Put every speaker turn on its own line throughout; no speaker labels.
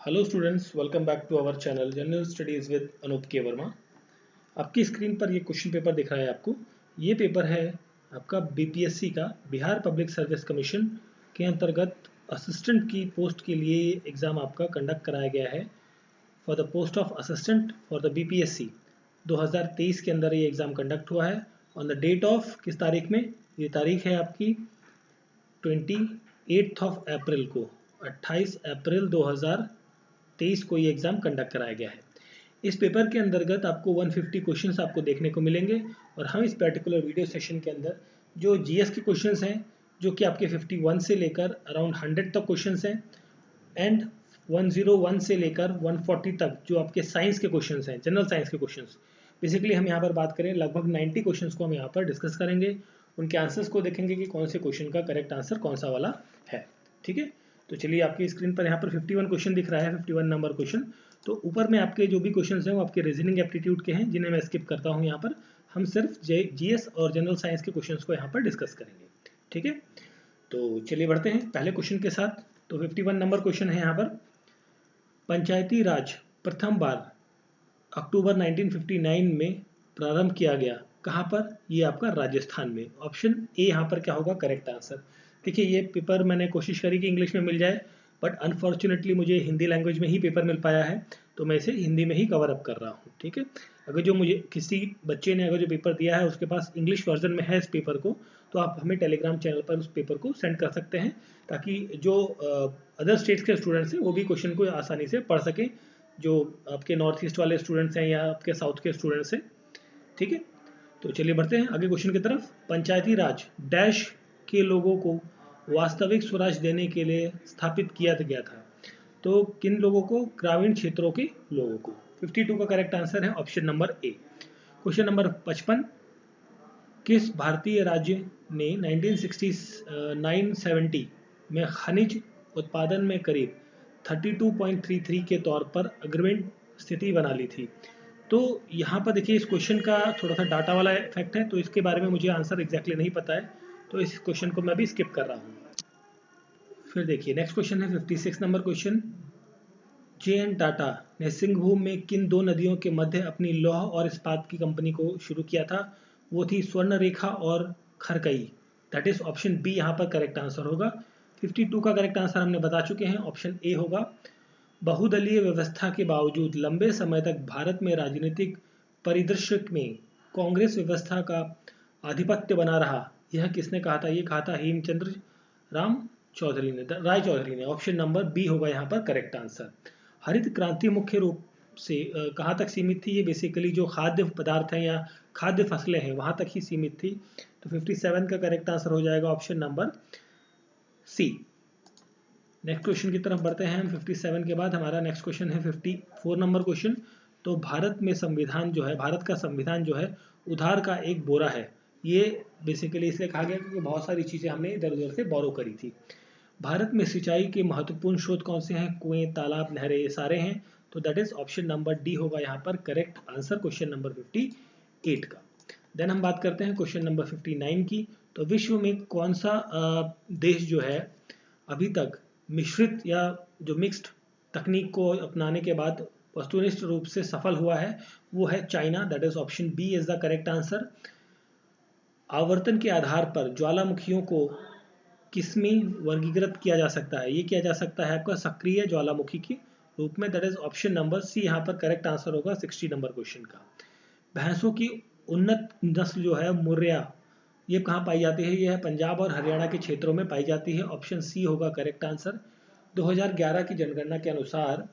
Hello students, welcome back to our channel general studies with Anoop K Verma. आपकी screen पर ये question paper दिख रहा है आपको। ये पेपर है आपका बीपीएससी का, बिहार पब्लिक सर्विस कमीशन के अंतर्गत असिस्टेंट की पोस्ट के लिए एग्ज़ाम आपका कंडक्ट कराया गया है for the post of assistant for the BPSC. 2023 के अंदर ये एग्ज़ाम कंडक्ट हुआ है ऑन द डेट ऑफ किस तारीख में? ये तारीख है आपकी 28 ऑफ अप्रैल को, 28 अप्रैल 2023 को ये एग्ज़ाम कंडक्ट कराया गया है। इस पेपर के अंतर्गत आपको 150 क्वेश्चंस आपको देखने को मिलेंगे और हम इस पर्टिकुलर वीडियो सेशन के अंदर जो जीएस के क्वेश्चंस हैं, जो कि आपके 51 से लेकर अराउंड 100 तक क्वेश्चंस हैं, एंड 101 से लेकर 140 तक जो आपके साइंस के क्वेश्चंस हैं, जनरल साइंस के क्वेश्चंस। बेसिकली हम यहाँ पर बात करें लगभग 90 क्वेश्चंस को हम यहाँ पर डिस्कस करेंगे। उनके आंसर्स को देखेंगे कि कौन से क्वेश्चन का करेक्ट आंसर कौन सा वाला है। ठीक है, तो चलिए आपकी स्क्रीन पर यहाँ पर 51 क्वेश्चन दिख रहा है, 51 नंबर क्वेश्चन। तो ऊपर में आपके जो भी क्वेश्चन हैं वो आपके रीजनिंग एप्टीट्यूड के हैं, जिन्हें मैं स्किप करता हूँ। यहाँ पर हम सिर्फ जीएस और जनरल साइंस के क्वेश्चन को यहाँ पर डिस्कस करेंगे। ठीक है, तो चलिए बढ़ते हैं पहले क्वेश्चन के साथ। तो 51 नंबर क्वेश्चन है यहाँ पर, पंचायती राज प्रथम बार अक्टूबर 1959 में प्रारंभ किया गया, कहाँ पर? ये आपका राजस्थान में। ऑप्शन ए यहाँ पर क्या होगा करेक्ट आंसर। देखिए, ये पेपर मैंने कोशिश करी कि इंग्लिश में मिल जाए, बट अनफॉर्चुनेटली मुझे हिंदी लैंग्वेज में ही पेपर मिल पाया है, तो मैं इसे हिंदी में ही कवर अप कर रहा हूँ। ठीक है, अगर जो मुझे किसी बच्चे ने अगर जो पेपर दिया है उसके पास इंग्लिश वर्जन में है इस पेपर को, तो आप हमें टेलीग्राम चैनल पर उस पेपर को सेंड कर सकते हैं, ताकि जो अदर स्टेट्स के स्टूडेंट्स हैं वो भी क्वेश्चन को आसानी से पढ़ सकें, जो आपके नॉर्थ ईस्ट वाले स्टूडेंट्स हैं या आपके साउथ के स्टूडेंट्स हैं। ठीक है, तो चलिए बढ़ते हैं आगे क्वेश्चन की तरफ। पंचायती राज डैश के लोगों को वास्तविक स्वराज देने के लिए स्थापित किया गया था, तो किन लोगों को? ग्रामीण क्षेत्रों के लोगों को। 52 का करेक्ट आंसर है option number A. Question number 55, किस भारतीय राज्य ने 1969-70 में खनिज उत्पादन में करीब 32.33 के तौर पर अग्रणी स्थिति बना ली थी? तो यहाँ पर देखिए, इस क्वेश्चन का थोड़ा सा डाटा वाला इफेक्ट है, तो इसके बारे में मुझे आंसर एग्जैक्टली नहीं पता है, तो इस क्वेश्चन को मैं भी स्किप कर रहा हूँ। फिर देखिए नेक्स्ट क्वेश्चन है 56 नंबर क्वेश्चन, जे.एन. टाटा ने सिंहभूम में किन दो नदियों के मध्य अपनी लौह और इस्पात की कंपनी को शुरू किया था? वो थी स्वर्णरेखा और Kharkai. That is option B यहाँ पर करेक्ट आंसर होगा। 52 का करेक्ट आंसर हमने बता चुके हैं, ऑप्शन ए होगा। बहुदलीय व्यवस्था के बावजूद लंबे समय तक भारत में राजनीतिक परिदृश्य में कांग्रेस व्यवस्था का आधिपत्य बना रहा, यह किसने कहा था? ये कहा था हेमचंद्र राय चौधरी ने। ऑप्शन नंबर बी होगा यहाँ पर करेक्ट आंसर। हरित क्रांति मुख्य रूप से कहाँ तक सीमित थी? ये बेसिकली जो खाद्य पदार्थ हैं या खाद्य फसलें हैं वहां तक ही सीमित थी, तो 57 का करेक्ट आंसर हो जाएगा option number C. Next question की तरफ बढ़ते हैं हम। 57 के बाद हमारा नेक्स्ट क्वेश्चन है 54 नंबर क्वेश्चन। तो भारत में संविधान जो है, भारत का संविधान जो है उधार का एक बोरा है। ये बेसिकली इसलिए कहा गया क्योंकि बहुत सारी चीजें हमने इधर उधर से बोरो करी थी। भारत में सिंचाई के महत्वपूर्ण स्रोत कौन से हैं? कुएं, तालाब, नहरें, ये सारे हैं, तो that is option number D होगा यहाँ पर करेक्ट आंसर क्वेश्चन नंबर 58 का। देन हम बात करते हैं क्वेश्चन नंबर 59 की। तो विश्व में कौन सा देश जो है अभी तक मिश्रित या जो मिक्स्ड तकनीक को अपनाने के बाद वस्तुनिष्ठ रूप से सफल हुआ है? वो है China. That is option B is the correct answer. आवर्तन के आधार पर ज्वालामुखियों को किसमें वर्गीकृत किया जा सकता है? ये किया जा सकता है आपका सक्रिय ज्वालामुखी के रूप में। That is option number C यहाँ पर करेक्ट आंसर होगा 60 नंबर क्वेश्चन का। भैंसों की उन्नत नस्ल जो है मुर्रा, ये कहाँ पाई जाती है? ये है पंजाब और हरियाणा के क्षेत्रों में पाई जाती है। ऑप्शन सी होगा करेक्ट आंसर। 2011 की जनगणना के अनुसार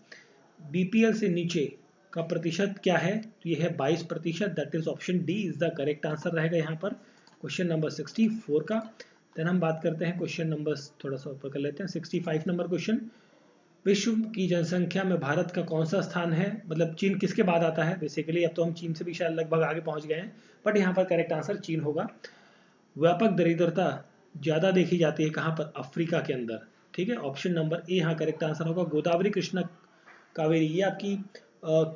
बीपीएल से नीचे का प्रतिशत क्या है? तो ये है 22%। That is option D is the correct answer रहेगा यहाँ पर क्वेश्चन नंबर 64 का। देन हम बात करते हैं क्वेश्चन नंबर, थोड़ा सा ऊपर कर लेते हैं, 65 नंबर क्वेश्चन। विश्व की जनसंख्या में भारत का कौन सा स्थान है? मतलब चीन किसके बाद आता है? बेसिकली अब तो हम चीन से भी शायद लगभग आगे पहुंच गए हैं, बट यहाँ पर करेक्ट आंसर चीन होगा। व्यापक दरिद्रता ज्यादा देखी जाती है कहाँ पर? अफ्रीका के अंदर। ठीक है, ऑप्शन नंबर ए यहाँ करेक्ट आंसर होगा। गोदावरी, कृष्णा, कावेरी, ये आपकी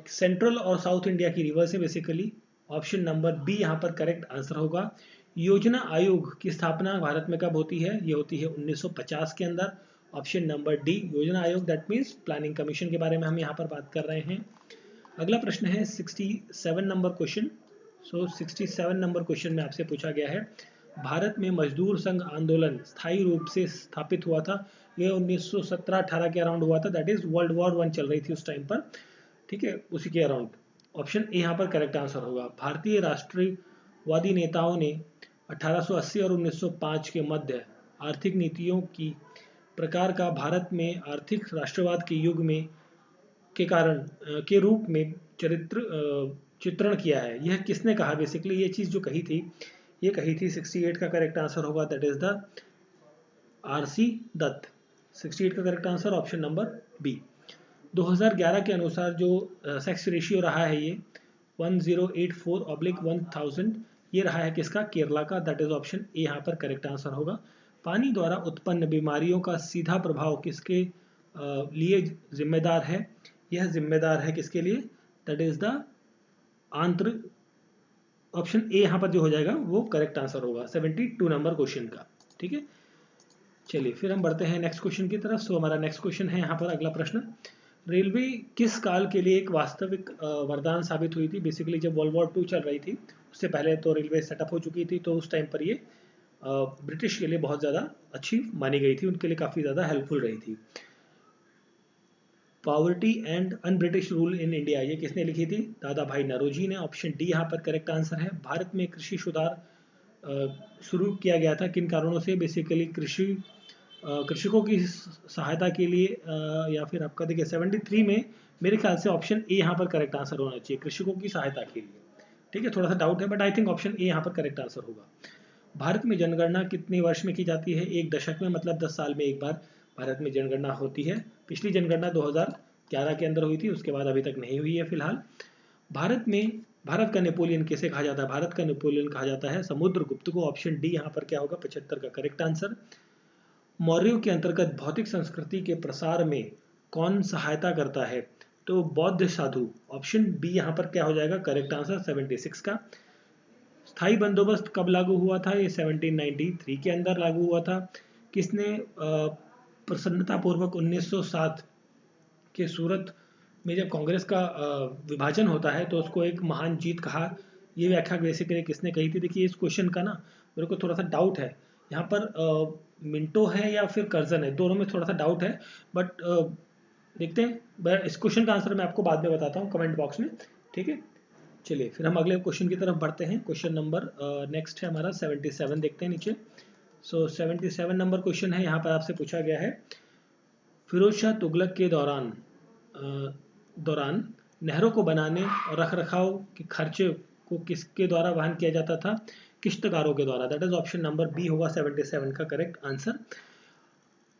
सेंट्रल और साउथ इंडिया की रिवर्स है बेसिकली। ऑप्शन नंबर बी यहाँ पर करेक्ट आंसर होगा। योजना आयोग की स्थापना भारत में कब होती है? ये होती है 1950 के अंदर। ऑप्शन नंबर डी योजना आयोग, दैट मीन्स प्लानिंग कमीशन के बारे में हम यहाँ पर बात कर रहे हैं। अगला प्रश्न है 67 नंबर क्वेश्चन। 67 नंबर क्वेश्चन में आपसे पूछा गया है, भारत में मजदूर संघ आंदोलन स्थायी रूप से स्थापित हुआ था, यह 1917-18 के अराउंड हुआ था, दैट इज वर्ल्ड वॉर 1 चल रही थी उस टाइम पर, ठीक है, उसी के अराउंड। ऑप्शन ए यहाँ पर करेक्ट आंसर होगा। भारतीय राष्ट्रवादी नेताओं ने 1880 और 1905 के मध्य आर्थिक नीतियों की प्रकार का भारत में आर्थिक राष्ट्रवाद के युग में के कारण के रूप में चित्रण किया है। यह किसने कहा? बेसिकली ये चीज जो कही थी, ये कही थी 68 का करेक्ट आंसर होगा, that is the R C Dutt. 68 का correct answer option number B. 2011 के अनुसार जो सेक्स रेशियो रहा है ये 1084/1000, ये रहा है किसका? केरला का, दैट इज ऑप्शन ए यहाँ पर करेक्ट आंसर होगा। पानी द्वारा उत्पन्न बीमारियों का सीधा प्रभाव किसके लिए जिम्मेदार है? यह जिम्मेदार है किसके लिए? दैट इज द आंत्र। ऑप्शन ए यहाँ पर जो हो जाएगा वो करेक्ट आंसर होगा 72 नंबर क्वेश्चन का, ठीक है। चलिए फिर हम बढ़ते हैं नेक्स्ट क्वेश्चन की तरफ। सो हमारा नेक्स्ट क्वेश्चन है यहाँ पर अगला प्रश्न, रेलवे किस काल के लिए एक वास्तविक वरदान साबित हुई थी? बेसिकली जब वर्ल्ड वॉर 2 चल रही थी, उससे पहले तो रेलवे सेटअप हो चुकी थी, तो उस टाइम पर ये ब्रिटिश के लिए बहुत ज़्यादा अच्छी मानी गई थी, उनके लिए काफ़ी ज़्यादा हेल्पफुल रही थी। Poverty and un British rule in India, ये किसने लिखी थी? दादा भाई नौरोजी ने। ऑप्शन डी यहाँ पर करेक्ट आंसर है। भारत में कृषि सुधार शुरू किया गया था, किन कारणों से? बेसिकली कृषकों की सहायता के लिए, या फिर आपका देखिए 73 में मेरे ख्याल से ऑप्शन ए यहाँ पर करेक्ट आंसर होना चाहिए, कृषकों की सहायता के लिए, ठीक है, थोड़ा सा डाउट है but I think option A यहाँ पर करेक्ट आंसर होगा। भारत में जनगणना कितने वर्ष में की जाती है? एक दशक में, मतलब 10 साल में एक बार भारत में जनगणना होती है। पिछली जनगणना 2011 के अंदर हुई थी, उसके बाद अभी तक नहीं हुई है फिलहाल। भारत का नेपोलियन किसे कहा जाता है? भारत का नेपोलियन कहा जाता है समुद्रगुप्त को। ऑप्शन डी यहाँ पर क्या होगा? 75 का करेक्ट आंसर। मौर्यों के अंतर्गत भौतिक संस्कृति के प्रसार में कौन सहायता करता है? तो बौद्ध साधु। ऑप्शन बी यहाँ पर क्या हो जाएगा? करेक्ट आंसर 76 का। स्थायी बंदोबस्त कब लागू हुआ था? ये 1793 के अंदर लागू हुआ था। किसने प्रसन्नतापूर्वक 1907 के सूरत में जब कांग्रेस का विभाजन होता है तो उसको एक महान जीत कहा? ये व्याख्या बेसिकली किसने कही थी? देखिए इस क्वेश्चन का ना मेरे को थोड़ा सा डाउट है, यहाँ पर मिंटो है या फिर कर्जन है, दोनों में थोड़ा सा डाउट है, बट देखते हैं। इस क्वेश्चन का आंसर मैं आपको बाद में बताता हूँ कमेंट बॉक्स में, ठीक है। चलिए फिर हम अगले क्वेश्चन की तरफ बढ़ते हैं। क्वेश्चन नंबर नेक्स्ट है हमारा 77, देखते हैं नीचे। 77 नंबर क्वेश्चन है, यहाँ पर आपसे पूछा गया है, फिरोज शाह तुगलक के दौरान नहरों को बनाने और रखरखाव के खर्चे को किसके द्वारा वहन किया जाता था? किश्तकारों के द्वारा। That is option number B होगा 77 का करेक्ट आंसर।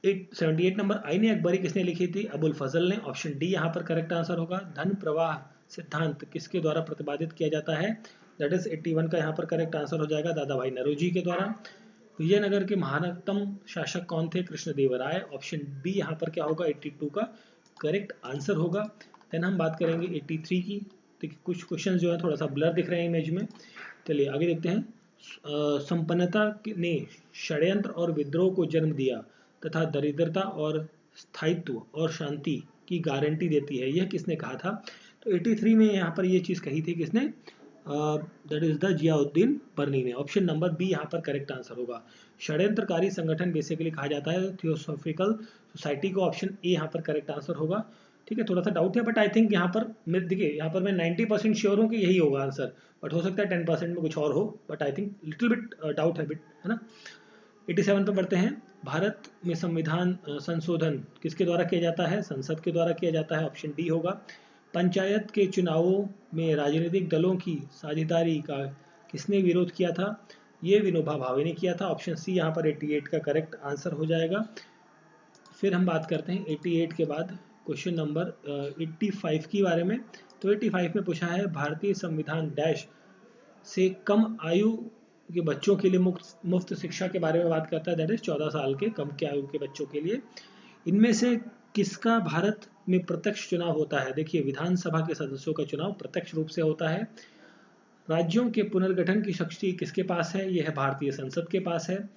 78 नंबर आईने अकबरी किसने लिखी थी? अबुल फजल ने। ऑप्शन डी यहाँ पर करेक्ट आंसर होगा। धन प्रवाह सिद्धांत किसके द्वारा प्रतिपादित किया जाता है? दैट इज 81 का यहाँ पर करेक्ट आंसर हो जाएगा, दादा भाई नौरोजी के द्वारा। विजयनगर के महानतम शासक कौन थे? कृष्णदेवराय। ऑप्शन बी यहाँ पर क्या होगा? 82 का करेक्ट आंसर होगा। देन हम बात करेंगे 83 की। देखिए कुछ क्वेश्चन जो है थोड़ा सा ब्लर दिख रहे हैं इमेज में, चलिए आगे देखते हैं। संपन्नता ने षड्यंत्र और विद्रोह को जन्म दिया तथा दरिद्रता और स्थायित्व और शांति की गारंटी देती है, यह किसने कहा था? तो 83 में यहाँ पर ये चीज़ कही थी किसने? दैट इज द जियाउद्दीन बर्नी ने। ऑप्शन नंबर बी यहाँ पर करेक्ट आंसर होगा। षड्यंत्रकारी संगठन बेसिकली कहा जाता है थियोसॉफिकल सोसाइटी को। ऑप्शन ए यहाँ पर करेक्ट आंसर होगा, ठीक है। थोड़ा सा डाउट है बट आई थिंक यहाँ पर देखिए यहाँ पर मैं 90% श्योर हूँ कि यही होगा आंसर, बट हो सकता है 10% में कुछ और हो, but I think little bit doubt है, बिट है ना। 87 पे बढ़ते हैं। भारत में संविधान संशोधन किसके द्वारा किया जाता है? संसद के द्वारा किया जाता है। ऑप्शन डी होगा। पंचायत के चुनावों में राजनीतिक दलों की साझेदारी का किसने विरोध किया था? ये विनोबा भावे ने किया था। ऑप्शन सी यहाँ पर 88 का करेक्ट आंसर हो जाएगा। फिर हम बात करते हैं 88 के बाद क्वेश्चन नंबर 85 के बारे में। तो 85 में पूछा है, भारतीय संविधान डैश से कम आयु के बच्चों के लिए मुफ्त शिक्षा के बारे में बात करता है, दैट इज 14 साल के कम के आयु के बच्चों के लिए। इनमें से किसका भारत में प्रत्यक्ष चुनाव होता है? देखिए विधानसभा के सदस्यों का चुनाव प्रत्यक्ष रूप से होता है। राज्यों के पुनर्गठन की शक्ति किसके पास है? यह है भारतीय संसद के पास है।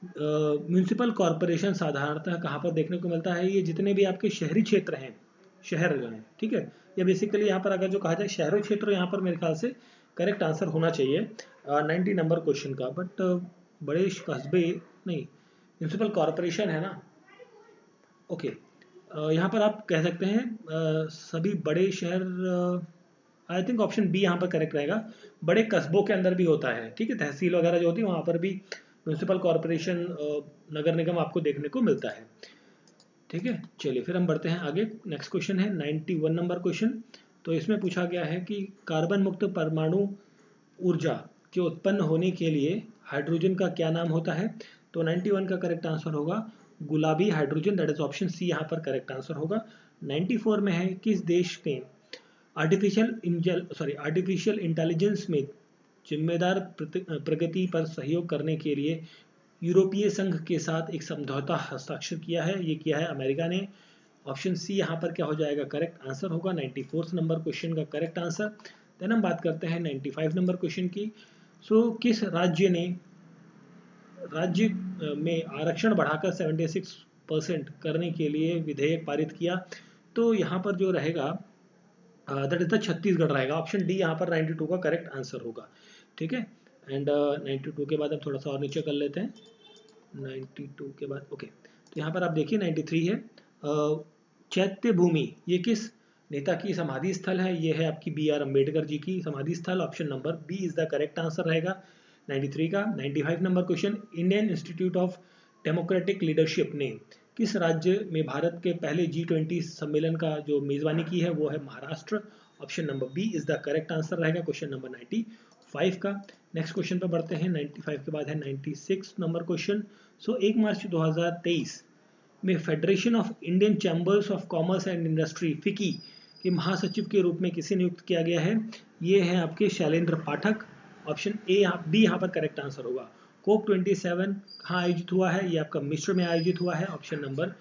म्यूनिसिपल कॉरपोरेशन साधारणतः कहाँ पर देखने को मिलता है? ये जितने भी आपके शहरी क्षेत्र हैं, शहर जो हैं, ठीक है, या बेसिकली यहाँ पर अगर जो कहा जाए शहरी क्षेत्र, यहाँ पर मेरे ख्याल से करेक्ट आंसर होना चाहिए 90 नंबर क्वेश्चन का। बट बड़े कस्बे नहीं, म्यूनिसिपल कॉरपोरेशन है ना, ओके। यहाँ पर आप कह सकते हैं सभी बड़े शहर, आई थिंक ऑप्शन बी यहाँ पर करेक्ट रहेगा। बड़े कस्बों के अंदर भी होता है, ठीक है, तहसील वगैरह जो होती है वहाँ पर भी म्यूनिसिपल कॉरपोरेशन, नगर निगम आपको देखने को मिलता है, ठीक है। चलिए फिर हम बढ़ते हैं आगे। नेक्स्ट क्वेश्चन है 91 नंबर क्वेश्चन। तो इसमें पूछा गया है कि कार्बन मुक्त परमाणु ऊर्जा के उत्पन्न होने के लिए हाइड्रोजन का क्या नाम होता है? तो 91 का करेक्ट आंसर होगा गुलाबी hydrogen, that is option C यहाँ पर करेक्ट आंसर होगा। 94 में है, किस देश ने आर्टिफिशियल इंटेलिजेंस में जिम्मेदार प्रगति पर सहयोग करने के लिए यूरोपीय संघ के साथ एक समझौता हस्ताक्षर किया है? ये किया है अमेरिका ने। ऑप्शन सी यहाँ पर क्या हो जाएगा? करेक्ट आंसर होगा 94 नंबर क्वेश्चन का करेक्ट आंसर। देन हम बात करते हैं 95 नंबर क्वेश्चन की। किस राज्य ने राज्य में आरक्षण बढ़ाकर 76% करने के लिए विधेयक पारित किया? तो यहाँ पर जो रहेगा दैट इज द छत्तीसगढ़ रहेगा। ऑप्शन डी यहाँ पर 92 का करेक्ट आंसर होगा, ठीक है। एंड 92 के बाद हम थोड़ा सा और नीचे कर लेते हैं। 92 के बाद ओके, तो यहाँ पर आप देखिए 93 है। चैत्य भूमि ये किस नेता की समाधि स्थल है? ये है आपकी BR अम्बेडकर जी की समाधि स्थल। Option number B is the correct answer रहेगा 93 का। 95 number question, Indian Institute of Democratic Leadership ने किस राज्य में भारत के पहले G20 सम्मेलन का जो मेजबानी की है? वो है Maharashtra. Option number B is the correct answer रहेगा क्वेश्चन नंबर 95 का। नेक्स्ट क्वेश्चन पर बढ़ते हैं। 95 के बाद है 96 नंबर क्वेश्चन। 1 मार्च 2023 में federation of Indian chambers of commerce and industry फिकी के महासचिव के रूप में किसे नियुक्त किया गया है? ये है आपके शैलेंद्र पाठक। ऑप्शन ए बी यहाँ पर करेक्ट आंसर होगा। कोप 27 कहाँ आयोजित हुआ है? ये आपका मिस्र में आयोजित हुआ है। ऑप्शन नंबर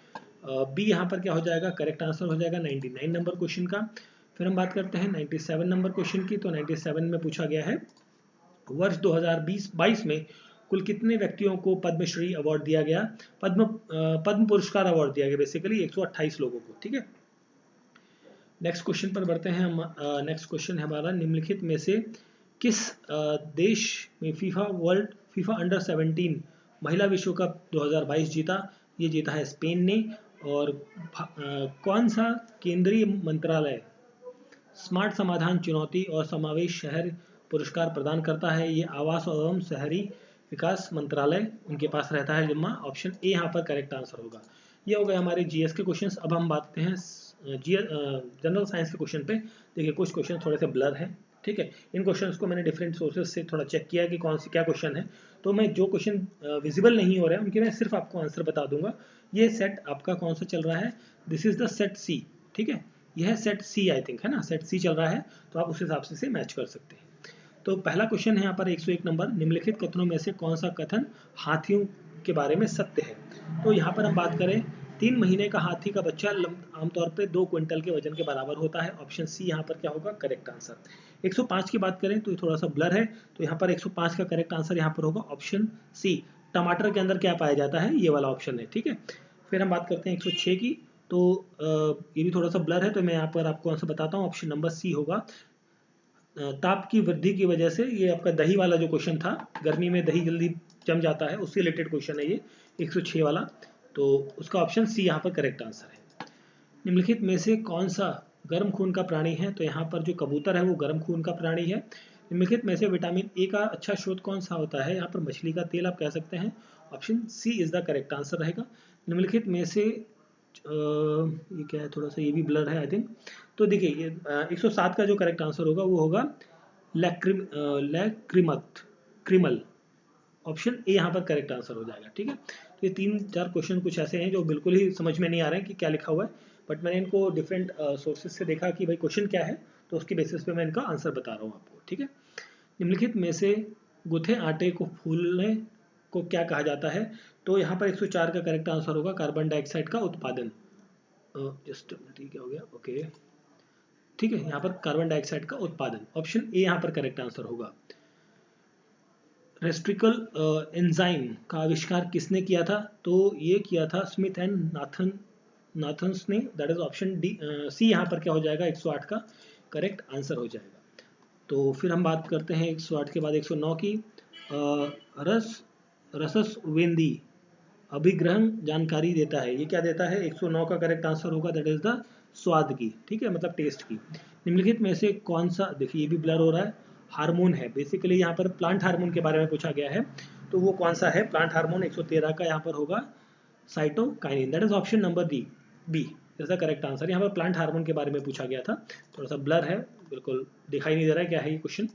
बी यहाँ पर क्या हो जाएगा? करेक्ट आंसर हो जाएगा 99 नंबर क्वेश्चन का। फिर हम बात करते हैं 97 नंबर क्वेश्चन की। तो 97 में पूछा गया है वर्ष 2020-22 में कुल कितने व्यक्तियों को पद्मश्री अवार्ड दिया गया? पद्म पुरस्कार अवार्ड दिया गया बेसिकली 128 लोगों को, ठीक है। नेक्स्ट क्वेश्चन पर बढ़ते हैं हम। नेक्स्ट क्वेश्चन है हमारा, निम्नलिखित में से किस देश में फीफा अंडर 17 महिला विश्व कप 2022 जीता? ये जीता है स्पेन ने। और कौन सा केंद्रीय मंत्रालय स्मार्ट समाधान चुनौती और समावेश शहर पुरस्कार प्रदान करता है? ये आवास एवं शहरी विकास मंत्रालय उनके पास रहता है जिम्मा। ऑप्शन ए यहाँ पर करेक्ट आंसर होगा। ये हो गए हमारे जीएस के क्वेश्चंस। अब हम बात करते हैं जनरल साइंस के क्वेश्चन पे। देखिए कुछ क्वेश्चन थोड़े से ब्लर हैं, ठीक है। इन क्वेश्चंस को मैंने डिफरेंट सोर्सेज से थोड़ा चेक किया कि कौन से क्या क्वेश्चन है। तो मैं जो क्वेश्चन विजिबल नहीं हो रहे हैं उनके मैं सिर्फ आपको आंसर बता दूंगा। ये सेट आपका कौन सा चल रहा है? दिस इज द सेट सी, ठीक है। यह सेट सी आई थिंक है ना, सेट सी चल रहा है, तो आप उस हिसाब से मैच कर सकते हैं। तो पहला क्वेश्चन है यहाँ पर 101 नंबर, निम्नलिखित कथनों में से कौन सा कथन हाथियों के बारे में सत्य है? तो यहाँ पर हम बात करें 3 महीने का हाथी का बच्चा आमतौर पे 2 क्विंटल के वजन के बराबर होता है। ऑप्शन सी यहाँ पर क्या होगा? Correct answer. 105 की बात करें तो थोड़ा सा ब्लर है, तो यहाँ पर 105 का करेक्ट आंसर यहाँ पर होगा ऑप्शन सी। टमाटर के अंदर क्या पाया जाता है? ये वाला ऑप्शन है, ठीक है। फिर हम बात करते हैं 106 की। तो ये भी थोड़ा सा ब्लर है, तो मैं यहाँ पर आपको आंसर बताता हूँ। ऑप्शन नंबर सी होगा। ताप की वृद्धि की वजह से, ये आपका दही वाला जो क्वेश्चन था, गर्मी में दही जल्दी जम जाता है, उससे रिलेटेड क्वेश्चन है ये 106 वाला। तो उसका ऑप्शन सी यहाँ पर करेक्ट आंसर है। निम्नलिखित में से कौन सा गर्म खून का प्राणी है? तो यहाँ पर जो कबूतर है वो गर्म खून का प्राणी है। निम्नलिखित में से विटामिन ए का अच्छा स्रोत कौन सा होता है? यहाँ पर मछली का तेल आप कह सकते हैं। Option C is the correct answer रहेगा। निम्नलिखित में से ये क्या है, थोड़ा सा ये भी ब्लर है आई थिंक। तो देखिए ये 107 का जो करेक्ट आंसर होगा वो होगा क्रिमल। ऑप्शन ए यहाँ पर करेक्ट आंसर हो जाएगा, ठीक है। तो ये 3-4 क्वेश्चन कुछ ऐसे हैं जो बिल्कुल ही समझ में नहीं आ रहे हैं कि क्या लिखा हुआ है, बट मैंने इनको डिफरेंट सोर्सेज से देखा कि भाई क्वेश्चन क्या है, तो उसके बेसिस पे मैं इनका आंसर बता रहा हूँ आपको, ठीक है। निम्नलिखित में से गुथे आटे को फूलने को क्या कहा जाता है? तो यहाँ पर 104 का करेक्ट आंसर होगा कार्बन डाइऑक्साइड का उत्पादन। जस्ट ठीक है, हो गया, ओके, ठीक है। यहाँ पर कार्बन डाइऑक्साइड का उत्पादन, ऑप्शन ए यहाँ पर करेक्ट आंसर होगा। रेस्ट्रिकल एंजाइम का आविष्कार किसने किया था? तो ये किया था स्मिथ एंड नाथन्स ने। दैट इज ऑप्शन डी, सी यहाँ पर क्या हो जाएगा, 108 का करेक्ट आंसर हो जाएगा। तो फिर हम बात करते हैं 108 के बाद 109 की। रसस्वेंदी अभिग्रहण जानकारी देता है, ये क्या देता है? 109 का करेक्ट आंसर होगा, दैट इज द स्वाद की, ठीक है, मतलब टेस्ट की। निम्नलिखित में से कौन सा, देखिए ये भी ब्लर हो रहा है, हार्मोन है, बेसिकली यहाँ पर प्लांट हार्मोन के बारे में पूछा गया है, तो वो कौन सा है प्लांट हार्मोन? 113 का यहाँ पर होगा cytokinin, that is option number D, B is the correct answer. यहाँ पर प्लांट हार्मोन के बारे में पूछा गया था, थोड़ा सा ब्लर है, बिल्कुल दिखाई नहीं दे रहा है क्या है ये क्वेश्चन।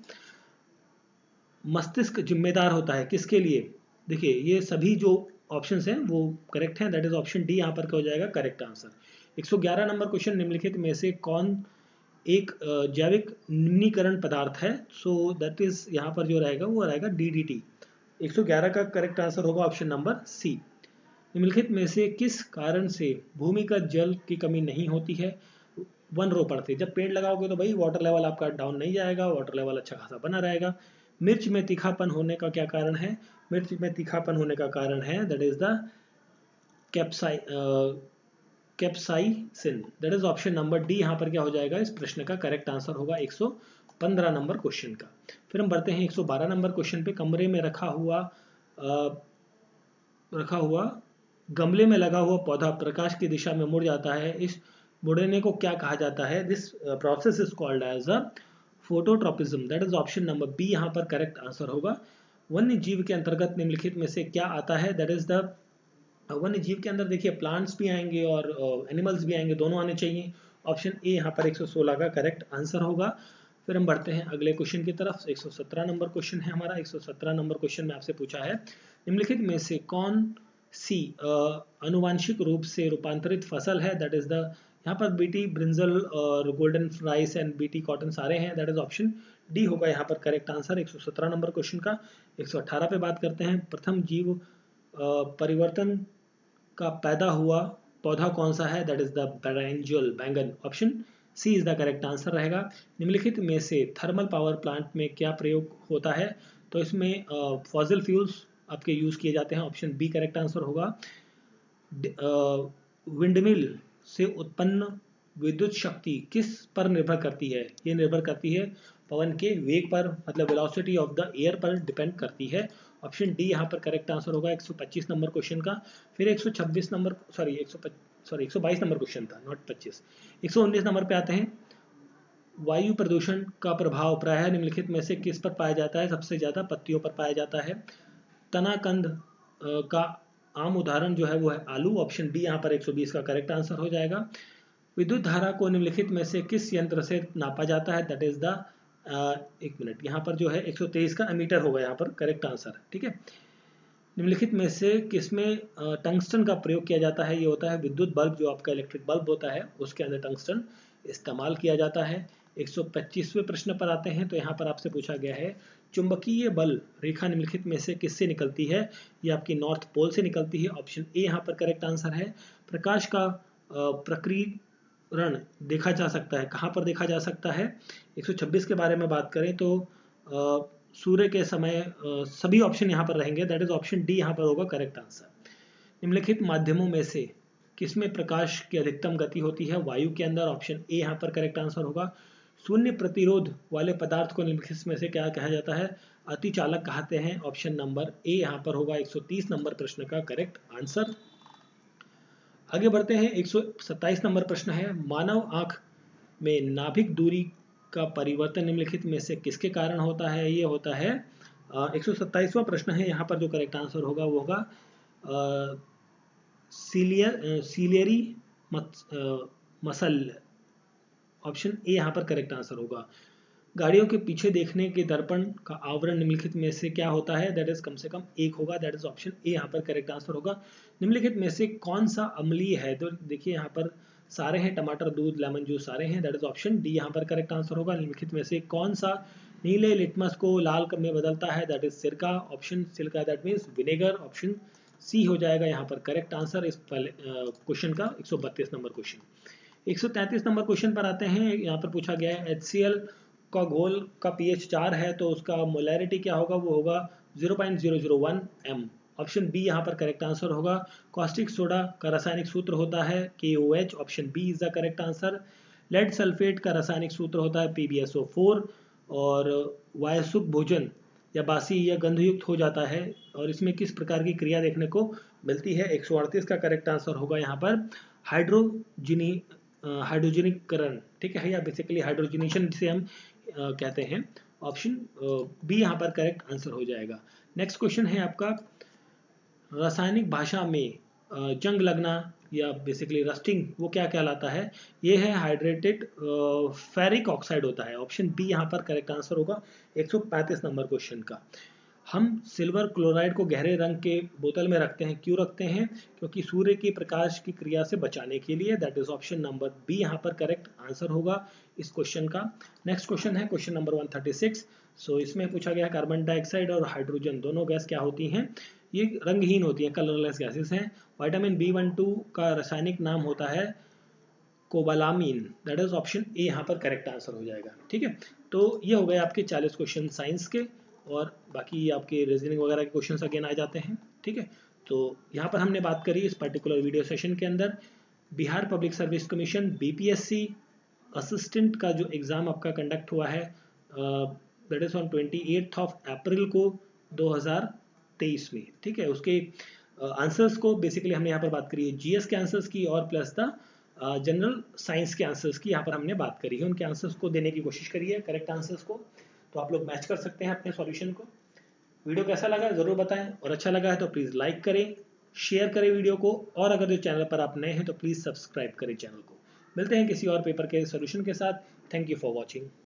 मस्तिष्क जिम्मेदार होता है किसके लिए? देखिए ये सभी जो ऑप्शंस हैं वो करेक्ट हैं, दैट इज ऑप्शन डी यहाँ पर क्या हो जाएगा करेक्ट आंसर। 111 नंबर क्वेश्चन, निम्नलिखित में से कौन एक जैविक निम्नीकरण पदार्थ है? सो दैट इज यहाँ पर जो रहेगा वो रहेगा डीडीटी। 111 का करेक्ट आंसर होगा ऑप्शन नंबर सी। निम्नलिखित में से किस कारण से भूमिगत जल की कमी नहीं होती है वन रोपण से? जब पेड़ लगाओगे तो भाई वाटर लेवल आपका डाउन नहीं जाएगा, वाटर लेवल अच्छा खासा बना रहेगा। मिर्च में तीखापन होने का क्या कारण है? मिर्च में तीखापन होने का कारण है that is the capsaicin, that is option number D यहाँ पर क्या हो जाएगा इस प्रश्न का करेक्ट आंसर होगा 115 नंबर क्वेश्चन का। फिर हम बढ़ते हैं 112 नंबर क्वेश्चन पे। कमरे में रखा हुआ गमले में लगा हुआ पौधा प्रकाश की दिशा में मुड़ जाता है, इस मुड़ने को क्या कहा जाता है? This process is called as a phototropism, that is option number B यहाँ पर करेक्ट आंसर होगा। वन्य जीव के अंतर्गत निम्नलिखित में से क्या आता है? दैट इज द वन्य जीव के अंदर देखिए प्लांट्स भी आएंगे और एनिमल्स भी आएंगे, दोनों आने चाहिए। ऑप्शन ए यहाँ पर 116 का करेक्ट आंसर होगा। फिर हम बढ़ते हैं अगले क्वेश्चन की तरफ। 117 नंबर क्वेश्चन है हमारा। 117 नंबर क्वेश्चन में आपसे पूछा है निम्नलिखित में से कौन सी अनुवांशिक रूप से रूपांतरित फसल है? दैट इज द, यहाँ पर बीटी ब्रिंजल और golden rice and BT cotton सारे हैं, दैट इज ऑप्शन डी होगा यहाँ पर करेक्ट आंसर 117 नंबर क्वेश्चन का। 118 पे बात करते हैं। प्रथम जीव परिवर्तन का पैदा हुआ पौधा कौन सा है? दैट इज द ब्रिंजल, बैंगन, option C is the correct answer रहेगा। निम्नलिखित में से थर्मल पावर प्लांट में क्या प्रयोग होता है? तो इसमें फॉसिल फ्यूल्स आपके यूज किए जाते हैं, ऑप्शन बी करेक्ट आंसर होगा। विंडमिल से उत्पन्न विद्युत शक्ति किस पर निर्भर करती है? ये निर्भर करती है पवन के वेग पर, मतलब वेलोसिटी ऑफ द एयर पर डिपेंड करती है। ऑप्शन डी यहाँ पर करेक्ट आंसर होगा 125 नंबर क्वेश्चन का। फिर 126 नंबर, सॉरी 122 नंबर क्वेश्चन था, नॉट 25। 119 नंबर पे आते हैं। वायु प्रदूषण का प्रभाव प्रायः निम्नलिखित में से किस पर पाया जाता है? सबसे ज्यादा पत्तियों पर पाया जाता है। तनाकंद का आम उदाहरण जो है वो है आलू, ऑप्शन डी यहाँ पर 120 का करेक्ट आंसर हो जाएगा। विद्युत धारा को निम्नलिखित में से किस यंत्र से नापा जाता है? दैट इज द, एक मिनट, यहाँ पर जो है 123 का एमीटर होगा यहाँ पर करेक्ट आंसर, ठीक है। निम्नलिखित में से किसमें टंगस्टन का प्रयोग किया जाता है? ये होता है विद्युत बल्ब, जो आपका इलेक्ट्रिक बल्ब होता है उसके अंदर टंगस्टन इस्तेमाल किया जाता है। 125वें प्रश्न पर आते हैं। तो यहाँ पर आपसे पूछा गया है चुंबकीय बल रेखा निम्नलिखित में से किससे निकलती है? ये आपकी नॉर्थ पोल से निकलती है, ऑप्शन ए यहाँ पर करेक्ट आंसर है। प्रकाश का प्रकीर्णन देखा जा सकता है, कहाँ पर देखा जा सकता है? 126 के बारे में बात करें तो सूर्य के समय सभी ऑप्शन यहाँ पर रहेंगे, दैट इज ऑप्शन डी यहाँ पर होगा करेक्ट आंसर। निम्नलिखित माध्यमों में से किसमें प्रकाश की अधिकतम गति होती है? वायु के अंदर, ऑप्शन ए यहाँ पर करेक्ट आंसर होगा। शून्य प्रतिरोध वाले पदार्थ को निम्नलिखित में से क्या कहा जाता है? अतिचालक कहते हैं, ऑप्शन नंबर ए यहाँ पर होगा 130 नंबर प्रश्न का करेक्ट आंसर। आगे बढ़ते हैं। 127 नंबर प्रश्न है मानव आंख में नाभिक दूरी का परिवर्तन निम्नलिखित में से किसके कारण होता है? ये होता है 127वां प्रश्न है, यहाँ पर जो करेक्ट आंसर होगा वो होगा सीलियरी मसल, ऑप्शन ए यहाँ पर करेक्ट आंसर होगा। गाड़ियों के पीछे देखने के दर्पण का आवरण निम्नलिखित में से क्या होता है? दैट इज कम से कम एक होगा, दैट इज ऑप्शन ए यहाँ पर करेक्ट आंसर होगा। निम्नलिखित में से कौन सा अम्लीय है? तो देखिए यहाँ पर सारे हैं, टमाटर, दूध, लेमन जूस सारे हैं, दैट इज ऑप्शन डी यहाँ पर करेक्ट आंसर होगा। निम्नलिखित में से कौन सा नीले लिटमस को लाल में बदलता है? दैट इज सिरका, ऑप्शन सिरका that means vinegar, option C हो जाएगा यहाँ पर करेक्ट आंसर इस क्वेश्चन का। 132 नंबर क्वेश्चन। 133 नंबर क्वेश्चन पर आते हैं। यहाँ पर पूछा गया है HCl का घोल का pH 4 है तो उसका मोलैरिटी क्या होगा? वो होगा 0.001 m। ऑप्शन बी यहाँ पर करेक्ट आंसर होगा। कॉस्टिक सोडा का रासायनिक सूत्र होता है KOH, option B is the correct answer. Lead sulphate का रासायनिक सूत्र होता है PbSO4। और वायसुक भोजन या बासी या गंधयुक्त हो जाता है और इसमें किस प्रकार की क्रिया देखने को मिलती है? 138 का करेक्ट आंसर होगा यहाँ पर हाइड्रोजनीकरण, ठीक है, या बेसिकली हाइड्रोजनेशन जिसे हम कहते हैं। ऑप्शन बी यहाँ पर करेक्ट आंसर हो जाएगा। नेक्स्ट क्वेश्चन है आपका, रासायनिक भाषा में जंग लगना या बेसिकली रस्टिंग वो क्या कहलाता है? ये है हाइड्रेटेड फेरिक ऑक्साइड होता है। ऑप्शन बी यहाँ पर करेक्ट आंसर होगा 135 नंबर क्वेश्चन का। हम सिल्वर क्लोराइड को गहरे रंग के बोतल में रखते हैं, क्यों रखते हैं? क्योंकि सूर्य के प्रकाश की क्रिया से बचाने के लिए। That is option number B यहाँ पर करेक्ट आंसर होगा इस क्वेश्चन का। नेक्स्ट क्वेश्चन है क्वेश्चन नंबर 136। सो इसमें पूछा गया कार्बन डाइऑक्साइड और हाइड्रोजन दोनों गैस क्या होती हैं? ये रंगहीन होती हैं, कलरलेस गैसेस हैं। विटामिन B12 का रासायनिक नाम होता है कोबालामीन। दैट इज ऑप्शन ए यहाँ पर करेक्ट आंसर हो जाएगा, ठीक है। तो ये हो गए आपके 40 क्वेश्चन साइंस के, और बाकी आपके रीजनिंग वगैरह के क्वेश्चंस अगेन आ जाते हैं, ठीक है। तो यहाँ पर हमने बात करी इस पर्टिकुलर वीडियो सेशन के अंदर Bihar public service commission BPSC assistant का जो एग्ज़ाम आपका कंडक्ट हुआ है दैट इज ऑन 28 अप्रैल को 2023 में, ठीक है। उसके आंसर्स को बेसिकली हमने यहाँ पर बात करी है GS के आंसर्स की और प्लस द जनरल साइंस के आंसर्स की यहाँ पर हमने बात करी है। उनके आंसर्स को देने की कोशिश करी है, करेक्ट आंसर्स को, तो आप लोग मैच कर सकते हैं अपने सॉल्यूशन को। वीडियो कैसा लगा ज़रूर बताएं, और अच्छा लगा है तो प्लीज़ लाइक करें, शेयर करें वीडियो को, और अगर जो चैनल पर आप नए हैं तो प्लीज़ सब्सक्राइब करें चैनल को। मिलते हैं किसी और पेपर के सॉल्यूशन के साथ। Thank you for watching.